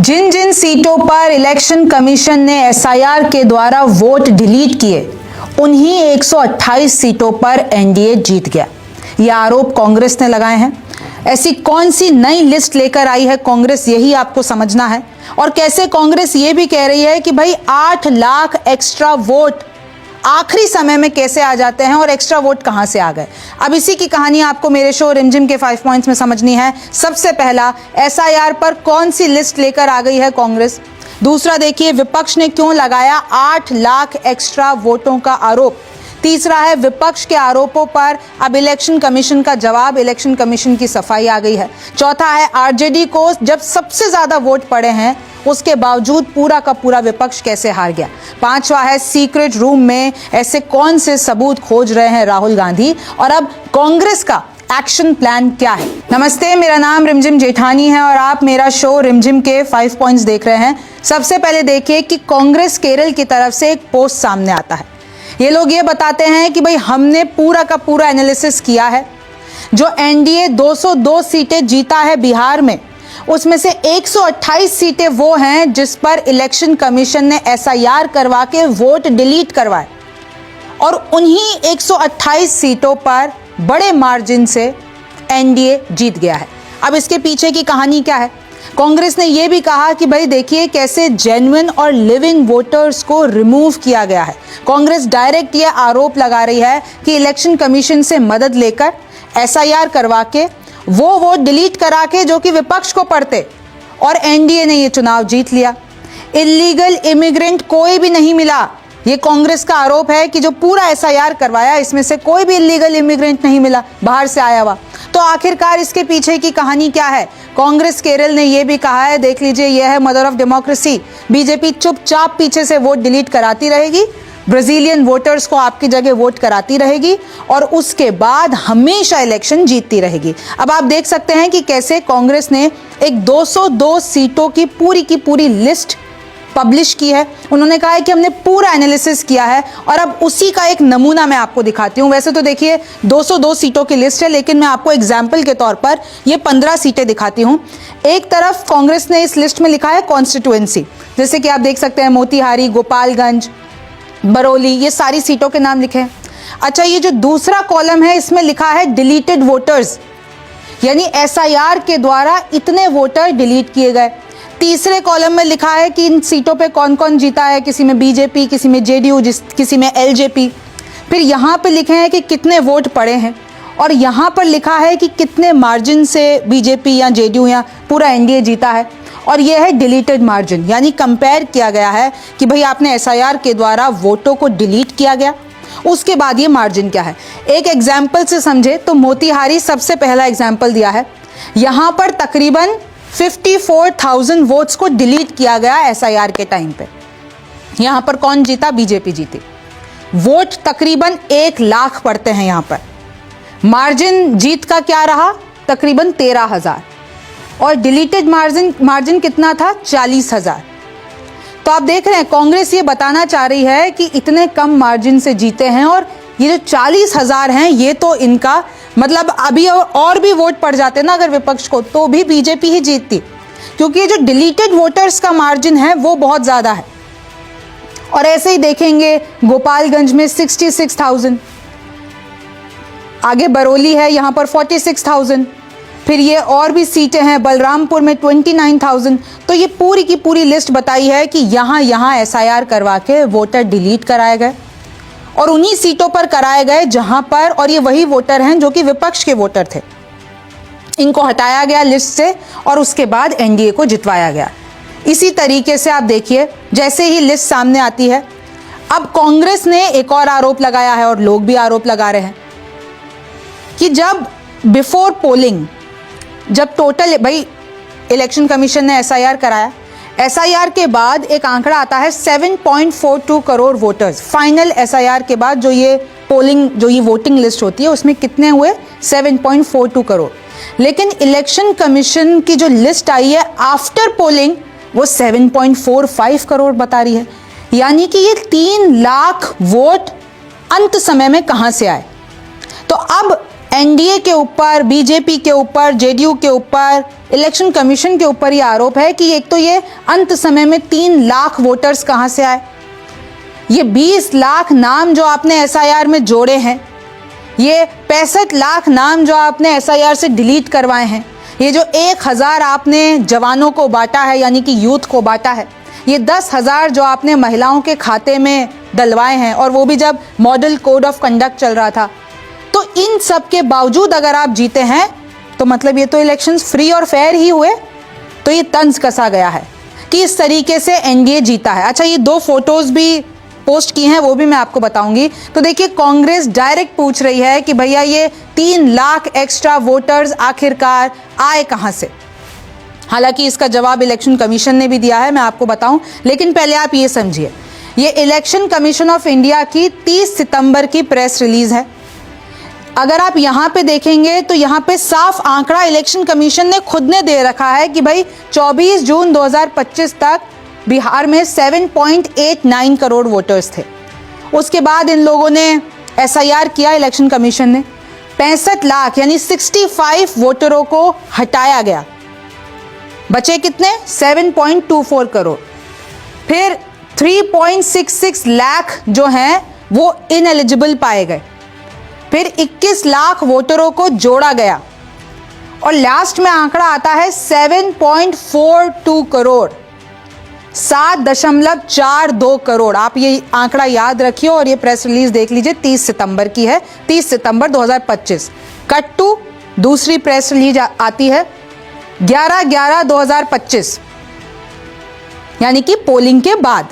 जिन जिन सीटों पर election commission ने एसआईआर के द्वारा वोट डिलीट किए, उन्हीं 128 सीटों पर एनडीए जीत गया। यह आरोप कांग्रेस ने लगाए हैं। ऐसी कौन सी नई लिस्ट लेकर आई है कांग्रेस, यही आपको समझना है। और कैसे कांग्रेस ये भी कह रही है कि भाई 8 लाख एक्स्ट्रा वोट आखिरी समय में कैसे आ जाते हैं और एक्स्ट्रा वोट कहां से आ गए। अब इसी की कहानी आपको मेरे शो रिमझिम के 5 पॉइंट्स में समझनी है। सबसे पहला, एसआईआर पर कौन सी लिस्ट लेकर आ गई है कांग्रेस। दूसरा, देखिए विपक्ष ने क्यों लगाया 8 लाख एक्स्ट्रा वोटों का आरोप। तीसरा है, विपक्ष के आरोपों पर अब इलेक्शन कमीशन का जवाब, इलेक्शन कमीशन की सफाई आ गई है। चौथा है, आरजेडी को जब सबसे ज्यादा वोट पड़े हैं उसके बावजूद पूरा का पूरा विपक्ष कैसे हार गया। पांचवा है, सीक्रेट रूम में ऐसे कौन से सबूत खोज रहे हैं राहुल गांधी, और अब कांग्रेस का एक्शन प्लान क्या है। नमस्ते, मेरा नाम रिमझिम जेठानी है और आप मेरा शो रिमझिम के 5 पॉइंट्स देख रहे हैं। सबसे पहले देखिए कि कांग्रेस केरल की तरफ से एक पोस्ट सामने आता है। ये लोग ये बताते हैं कि भाई हमने पूरा का पूरा एनालिसिस किया है। जो एनडीए 202 सीटें जीता है बिहार में, उसमें से 128 सीटें वो हैं जिस पर इलेक्शन कमीशन ने एसआईआर करवा के वोट डिलीट करवाए, और उन्हीं 128 सीटों पर बड़े मार्जिन से एनडीए जीत गया है। अब इसके पीछे की कहानी क्या है। कांग्रेस ने यह भी कहा कि भाई देखिए कैसे जेन्युइन और लिविंग वोटर्स को रिमूव किया गया है। कांग्रेस डायरेक्ट ये आरोप लगा रही है कि इलेक्शन कमीशन से मदद लेकर एसआईआर करवा के वो वोट डिलीट करा के जो कि विपक्ष को पड़ते, और एनडीए ने ये चुनाव जीत लिया। इलीगल इमिग्रेंट कोई भी नहीं मिला। ये कांग्रेस का आरोप है कि जो पूरा एसआईआर करवाया इसमें से कोई भी इलीगल इमिग्रेंट नहीं मिला, बाहर से आया हुआ। तो आखिरकार इसके पीछे की कहानी क्या है। कांग्रेस केरल ने यह भी कहा है, देख लीजिए, यह है मदर ऑफ डेमोक्रेसी। बीजेपी चुपचाप पीछे से वोट डिलीट कराती रहेगी, ब्राजीलियन वोटर्स को आपकी जगह वोट कराती रहेगी, और उसके बाद हमेशा इलेक्शन जीतती रहेगी। अब आप देख सकते हैं कि कैसे कांग्रेस ने एक 202 सीटों की पूरी लिस्ट पब्लिश की है। उन्होंने कहा है कि हमने पूरा एनालिसिस किया है, और अब उसी का एक नमूना मैं आपको दिखाती हूं। वैसे तो देखिए 202 सीटों की लिस्ट है, लेकिन मैं आपको एग्जाम्पल के तौर पर ये 15 सीटें दिखाती हूं। एक तरफ कांग्रेस ने इस लिस्ट में लिखा है कॉन्स्टिट्यूएंसी, जैसे कि आप देख सकते हैं मोतिहारी, गोपालगंज, बरौली, ये सारी सीटों के नाम लिखे हैं। अच्छा, ये जो दूसरा कॉलम है इसमें लिखा है डिलीटेड वोटर्स, यानी एसआईआर के द्वारा इतने वोटर डिलीट किए गए। तीसरे कॉलम में लिखा है कि इन सीटों पे कौन कौन जीता है, किसी में बीजेपी, किसी में जेडीयू, किसी में एलजेपी। फिर यहाँ पे लिखे हैं कि कितने वोट पड़े हैं, और यहाँ पर लिखा है कि कितने मार्जिन से बीजेपी या जेडीयू या पूरा एनडीए जीता है। और यह है डिलीटेड मार्जिन, यानी कंपेयर किया गया है कि भाई आपने एसआईआर के द्वारा वोटों को डिलीट किया गया, उसके बाद ये मार्जिन क्या है। एक एग्जाम्पल से समझे तो मोतिहारी सबसे पहला एग्जाम्पल दिया है। यहाँ पर तकरीबन 54,000 वोट्स को डिलीट किया गया एसआईआर के टाइम पे। यहां पर कौन जीता, बीजेपी जीती। वोट तकरीबन 1 लाख पड़ते हैं यहां पर। मार्जिन जीत का क्या रहा, तकरीबन 13,000, और डिलीटेड मार्जिन कितना था, 40,000। तो आप देख रहे हैं कांग्रेस ये बताना चाह रही है कि इतने कम मार्जिन से जीते हैं, और ये जो 40,000 हैं ये तो इनका मतलब अभी और भी वोट पड़ जाते ना अगर विपक्ष को, तो भी बीजेपी ही जीतती, क्योंकि ये जो डिलीटेड वोटर्स का मार्जिन है वो बहुत ज्यादा है। और ऐसे ही देखेंगे गोपालगंज में 66,000, आगे बरौली है यहां पर 46,000, फिर ये और भी सीटें हैं बलरामपुर में 29,000। तो ये पूरी की पूरी लिस्ट बताई है कि यहां एसआईआर करवा के वोटर डिलीट कराए गए, और उन्हीं सीटों पर कराए गए जहां पर, और ये वही वोटर हैं जो कि विपक्ष के वोटर थे, इनको हटाया गया लिस्ट से और उसके बाद एनडीए को जितवाया गया। इसी तरीके से आप देखिए जैसे ही लिस्ट सामने आती है, अब कांग्रेस ने एक और आरोप लगाया है, और लोग भी आरोप लगा रहे हैं कि जब बिफोर पोलिंग, जब टोटल भाई इलेक्शन कमीशन ने एसआईआर कराया, एसआईआर के बाद एक आंकड़ा आता है 7.42 करोड़ वोटर्स। फाइनल एसआईआर के बाद जो ये पोलिंग, जो ये वोटिंग लिस्ट होती है उसमें कितने हुए, 7.42 करोड़। लेकिन इलेक्शन कमीशन की जो लिस्ट आई है आफ्टर पोलिंग वो 7.45 करोड़ बता रही है। यानी कि ये 3 लाख वोट अंत समय में कहां से आए। तो अब एनडीए के ऊपर, बीजेपी के ऊपर, जेडीयू के ऊपर, इलेक्शन कमीशन के ऊपर ये आरोप है कि एक तो ये अंत समय में 3 लाख वोटर्स कहां से आए, ये 20 लाख नाम जो आपने एसआईआर में जोड़े हैं, ये 65 लाख नाम जो आपने एसआईआर से डिलीट करवाए हैं, ये जो 1000 आपने जवानों को बांटा है यानी कि यूथ को बांटा है, ये 10,000 जो आपने महिलाओं के खाते में डलवाए हैं और वो भी जब मॉडल कोड ऑफ कंडक्ट चल रहा था, तो इन सब के बावजूद अगर आप जीते हैं तो मतलब ये तो इलेक्शंस फ्री और फेयर ही हुए। तो ये तंज कसा गया है कि इस तरीके से एनडीए जीता है। अच्छा, ये 2 फोटोज भी पोस्ट की हैं, वो भी मैं आपको बताऊंगी। तो देखिए, कांग्रेस डायरेक्ट पूछ रही है कि भैया ये 3 लाख एक्स्ट्रा वोटर्स आखिरकार आए कहां से। हालांकि इसका जवाब इलेक्शन कमीशन ने भी दिया है, मैं आपको बताऊं, लेकिन पहले आप ये समझिए, ये इलेक्शन कमीशन ऑफ इंडिया की 30 सितंबर की प्रेस रिलीज है। अगर आप यहां पे देखेंगे तो यहां पे साफ आंकड़ा इलेक्शन कमीशन ने खुद ने दे रखा है कि भाई 24 जून 2025 तक बिहार में 7.89 करोड़ वोटर्स थे। उसके बाद इन लोगों ने एसआईआर किया, इलेक्शन कमीशन ने 65 लाख यानी 65 वोटरों को हटाया गया, बचे कितने 7.24 करोड़। फिर 3.66 लाख जो हैं वो इनएलिजिबल पाए गए, फिर 21 लाख वोटरों को जोड़ा गया और लास्ट में आंकड़ा आता है 7.42 करोड़, 7.42 करोड़। आप ये आंकड़ा याद रखिए और ये प्रेस रिलीज देख लीजिए, 30 सितंबर की है, 30 सितंबर 2025। कट टू दूसरी प्रेस रिलीज आती है 11/11/2025 यानी कि पोलिंग के बाद।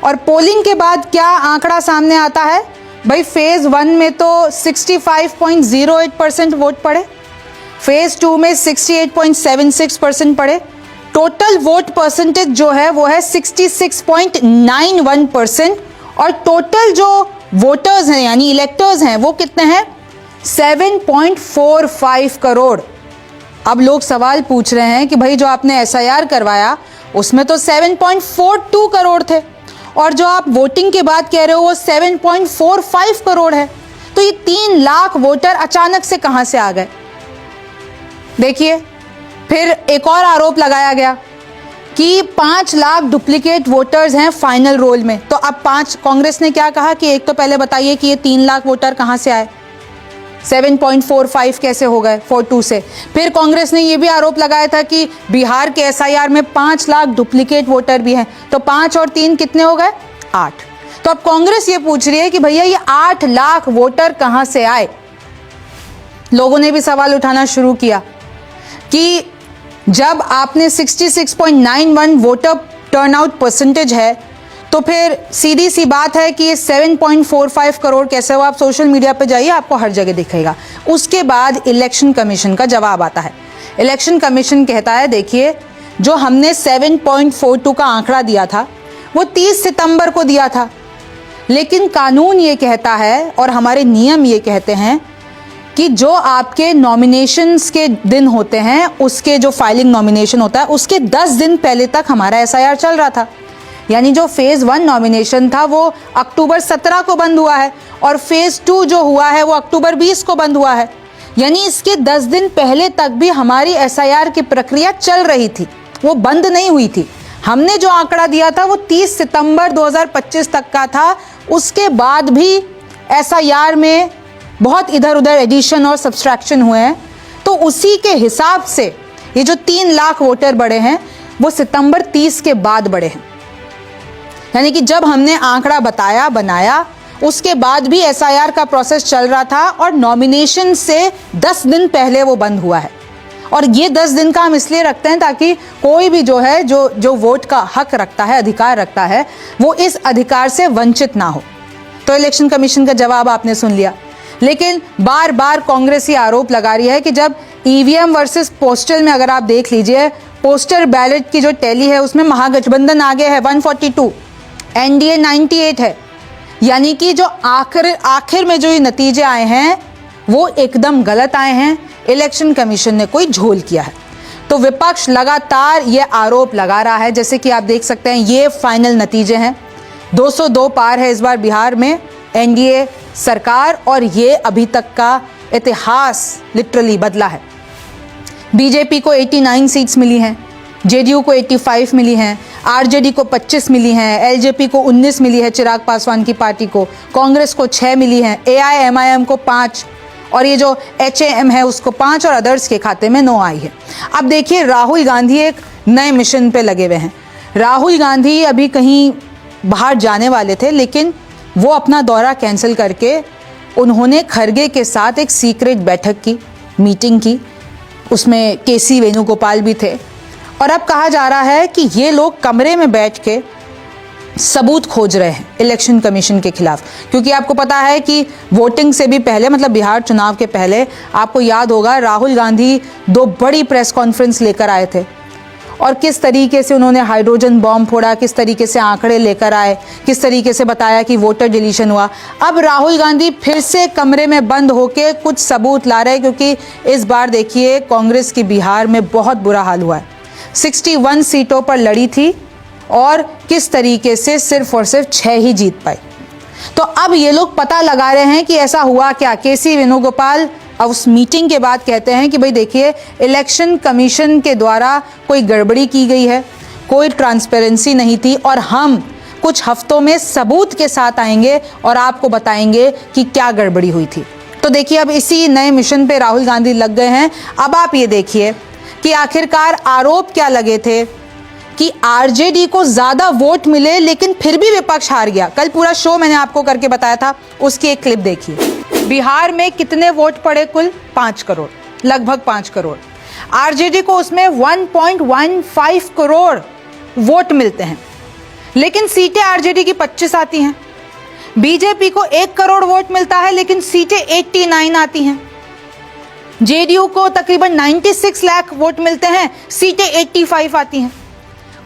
और पोलिंग के बाद क्या आंकड़ा सामने आता है भाई, फेज 1 में तो 65.08% वोट पड़े, फेज 2 में 68.76% पड़े, टोटल वोट परसेंटेज जो है वो है 66.91% और टोटल जो वोटर्स हैं यानी इलेक्टर्स हैं वो कितने हैं 7.45 करोड़। अब लोग सवाल पूछ रहे हैं कि भाई जो आपने एसआईआर करवाया उसमें तो 7.42 करोड़ थे और जो आप वोटिंग के बाद कह रहे हो वो 7.45 करोड़ है, तो ये 3 लाख वोटर अचानक से कहां से आ गए। देखिए, फिर एक और आरोप लगाया गया कि 5 लाख डुप्लीकेट वोटर्स हैं फाइनल रोल में। तो अब कांग्रेस ने क्या कहा कि एक तो पहले बताइए कि ये 3 लाख वोटर कहां से आए, 7.45 कैसे हो गए 42 से। फिर कांग्रेस ने यह भी आरोप लगाया था कि बिहार के एसआईआर में 5 लाख डुप्लीकेट वोटर भी हैं, तो 5 और 3 कितने हो गए 8। तो अब कांग्रेस ये पूछ रही है कि भैया ये 8 लाख वोटर कहां से आए। लोगों ने भी सवाल उठाना शुरू किया कि जब आपने 66.91 वोटर टर्नआउट परसेंटेज है तो फिर सीधी सी बात है कि ये 7.45 करोड़ कैसे हो। आप सोशल मीडिया पे जाइए, आपको हर जगह दिखेगा। उसके बाद इलेक्शन कमीशन का जवाब आता है। इलेक्शन कमीशन कहता है देखिए, जो हमने 7.42 का आंकड़ा दिया था वो 30 सितंबर को दिया था, लेकिन कानून ये कहता है और हमारे नियम ये कहते हैं कि जो आपके नॉमिनेशंस के दिन होते हैं, उसके जो फाइलिंग नॉमिनेशन होता है उसके 10 दिन पहले तक हमारा एसआईआर चल रहा था। यानी जो फेज 1 नॉमिनेशन था वो अक्टूबर 17 को बंद हुआ है और फेज 2 जो हुआ है वो अक्टूबर 20 को बंद हुआ है। यानी इसके 10 दिन पहले तक भी हमारी एसआईआर की प्रक्रिया चल रही थी, वो बंद नहीं हुई थी। हमने जो आंकड़ा दिया था वो 30 सितंबर 2025 तक का था। उसके बाद भी एसआईआर में बहुत इधर उधर एडिशन और सब्सट्रैक्शन हुए हैं, तो उसी के हिसाब से ये जो 3 लाख वोटर बढ़े हैं वो सितंबर 30 के बाद बढ़े हैं। यानी कि जब हमने आंकड़ा बनाया उसके बाद भी एसआईआर का प्रोसेस चल रहा था और नॉमिनेशन से 10 दिन पहले वो बंद हुआ है। और ये 10 दिन का हम इसलिए रखते हैं ताकि कोई भी जो है जो वोट का हक रखता है, अधिकार रखता है, वो इस अधिकार से वंचित ना हो। तो इलेक्शन कमीशन का जवाब आपने सुन लिया। लेकिन बार बार कांग्रेस ये आरोप लगा रही है कि जब ईवीएम वर्सेस पोस्टल में अगर आप देख लीजिए, पोस्टल बैलेट की जो टैली है उसमें महागठबंधन आगे है 142, एनडीए 98 है। यानी कि जो आखिर में जो ये नतीजे आए हैं वो एकदम गलत आए हैं। इलेक्शन कमीशन ने कोई झोल किया है। तो विपक्ष लगातार ये आरोप लगा रहा है। जैसे कि आप देख सकते हैं ये फाइनल नतीजे हैं, 202 पार है इस बार बिहार में एनडीए सरकार, और ये अभी तक का इतिहास लिटरली बदला है। बीजेपी को 89 सीट्स मिली हैं, जेडीयू को 85 मिली हैं, आरजेडी को 25 मिली हैं, एलजेपी को 19 मिली है चिराग पासवान की पार्टी को, कांग्रेस को 6 मिली हैं, एआईएमआईएम को 5 और ये जो एचएएम है उसको 5 और अदर्स के खाते में 9 आई है। अब देखिए राहुल गांधी एक नए मिशन पे लगे हुए हैं। राहुल गांधी अभी कहीं बाहर जाने वाले थे, लेकिन वो अपना दौरा कैंसिल करके उन्होंने खरगे के साथ एक सीक्रेट बैठक की, मीटिंग की, उसमें केसी वेणुगोपाल भी थे और अब कहा जा रहा है कि ये लोग कमरे में बैठ के सबूत खोज रहे हैं इलेक्शन कमीशन के खिलाफ। क्योंकि आपको पता है कि वोटिंग से भी पहले, मतलब बिहार चुनाव के पहले, आपको याद होगा राहुल गांधी 2 बड़ी प्रेस कॉन्फ्रेंस लेकर आए थे और किस तरीके से उन्होंने हाइड्रोजन बॉम्ब फोड़ा, किस तरीके से आंकड़े लेकर आए, किस तरीके से बताया कि वोटर डिलीशन हुआ। अब राहुल गांधी फिर से कमरे में बंद होकर कुछ सबूत ला रहे हैं, क्योंकि इस बार देखिए कांग्रेस की बिहार में बहुत बुरा हाल हुआ है। 61 सीटों पर लड़ी थी और किस तरीके से सिर्फ और सिर्फ 6 ही जीत पाई। तो अब ये लोग पता लगा रहे हैं कि ऐसा हुआ क्या। केसी वेणुगोपाल अब उस मीटिंग के बाद कहते हैं कि भाई देखिए, इलेक्शन कमीशन के द्वारा कोई गड़बड़ी की गई है, कोई ट्रांसपेरेंसी नहीं थी और हम कुछ हफ्तों में सबूत के साथ आएंगे और आपको बताएंगे कि क्या गड़बड़ी हुई थी। तो देखिए अब इसी नए मिशन पे राहुल गांधी लग गए हैं। अब आप ये देखिए कि आखिरकार आरोप क्या लगे थे कि आरजेडी को ज्यादा वोट मिले लेकिन फिर भी विपक्ष हार गया। कल पूरा शो मैंने आपको करके बताया था, उसकी एक क्लिप देखिए। बिहार में कितने वोट पड़े? कुल 5 करोड़, लगभग 5 करोड़। आरजेडी को उसमें 1.15 करोड़ वोट मिलते हैं, लेकिन सीटें आरजेडी की 25 आती हैं। बीजेपी को 1 करोड़ वोट मिलता है, लेकिन सीटें 89 आती हैं। जेडीयू को तकरीबन 96 लाख वोट मिलते हैं, सीटें 85 आती हैं।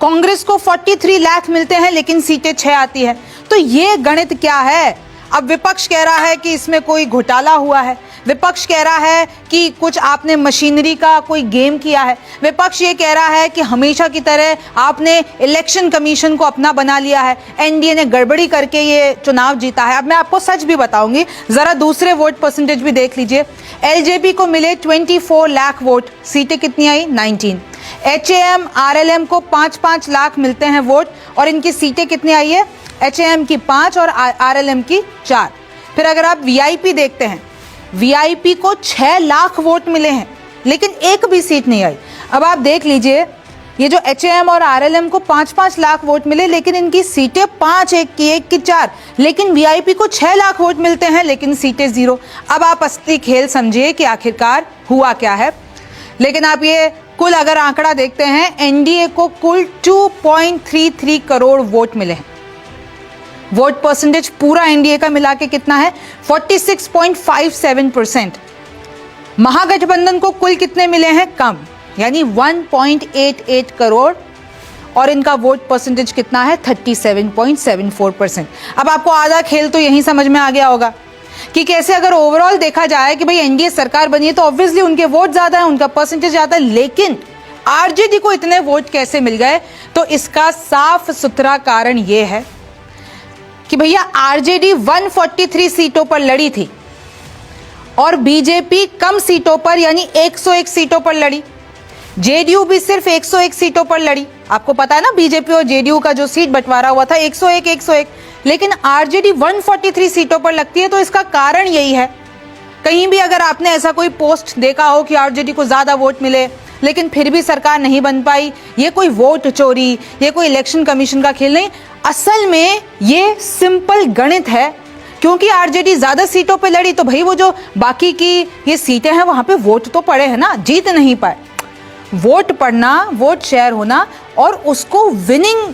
कांग्रेस को 43 लाख मिलते हैं, लेकिन सीटें 6 आती है। तो ये गणित क्या है? अब विपक्ष कह रहा है कि इसमें कोई घोटाला हुआ है, विपक्ष कह रहा है कि कुछ आपने मशीनरी का कोई गेम किया है, विपक्ष ये कह रहा है कि हमेशा की तरह आपने इलेक्शन कमीशन को अपना बना लिया है, एनडीए ने गड़बड़ी करके ये चुनाव जीता है। अब मैं आपको सच भी बताऊंगी, जरा दूसरे वोट परसेंटेज भी देख लीजिए। एलजेपी को मिले 24 लाख वोट, सीटें कितनी आई? 19। एचएएम आरएलएम को 5-5 लाख मिलते हैं वोट और इनकी सीटें कितनी आई है? एचएएम की 5 और आरएलएम की 4। फिर अगर आप वीआईपी देखते हैं, वीआईपी को 6 लाख वोट मिले हैं, लेकिन एक भी सीट नहीं आई। अब आप देख लीजिए, ये जो एचएएम और आरएलएम को 5-5 लाख वोट मिले, लेकिन इनकी सीटें 5, एक की 4, लेकिन वीआईपी को 6 लाख वोट मिलते हैं, लेकिन सीटें 0। अब आप असली खेल समझिए कि आखिरकार हुआ क्या है। लेकिन आप ये कुल अगर आंकड़ा देखते हैं, एनडीए को कुल 2.33 करोड़ वोट मिले हैं। वोट परसेंटेज पूरा एनडीए का मिला के कितना है? 46.57%। महागठबंधन को कुल कितने मिले हैं? कम, यानी 1.88 करोड़ और इनका वोट परसेंटेज कितना है? 37.74%। अब आपको आधा खेल तो यही समझ में आ गया होगा कि कैसे अगर ओवरऑल देखा जाए कि भाई एनडीए सरकार बनी है तो ऑब्वियसली उनके वोट ज्यादा है, उनका परसेंटेज ज्यादा है, लेकिन आरजेडी को इतने वोट कैसे मिल गए? तो इसका साफ सुथरा कारण यह है कि भैया आरजेडी 143 सीटों पर लड़ी थी और बीजेपी कम सीटों पर यानी 101 सीटों पर लड़ी। जेडीयू भी सिर्फ 101 सीटों पर लड़ी। आपको पता है ना, बीजेपी और जेडीयू का जो सीट बंटवारा हुआ था 101, लेकिन आरजेडी 143 सीटों पर लगती है। तो इसका कारण यही है, कहीं भी अगर आपने ऐसा कोई पोस्ट देखा हो कि आरजेडी को ज्यादा वोट मिले लेकिन फिर भी सरकार नहीं बन पाई, ये कोई वोट चोरी, ये कोई इलेक्शन कमीशन का खेल नहीं। असल में ये सिंपल गणित है, क्योंकि आरजेडी ज्यादा सीटों पे लड़ी तो भाई वो जो बाकी की ये सीटें हैं वहां पे वोट तो पड़े हैं ना, जीत नहीं पाए। वोट पड़ना, वोट शेयर होना और उसको विनिंग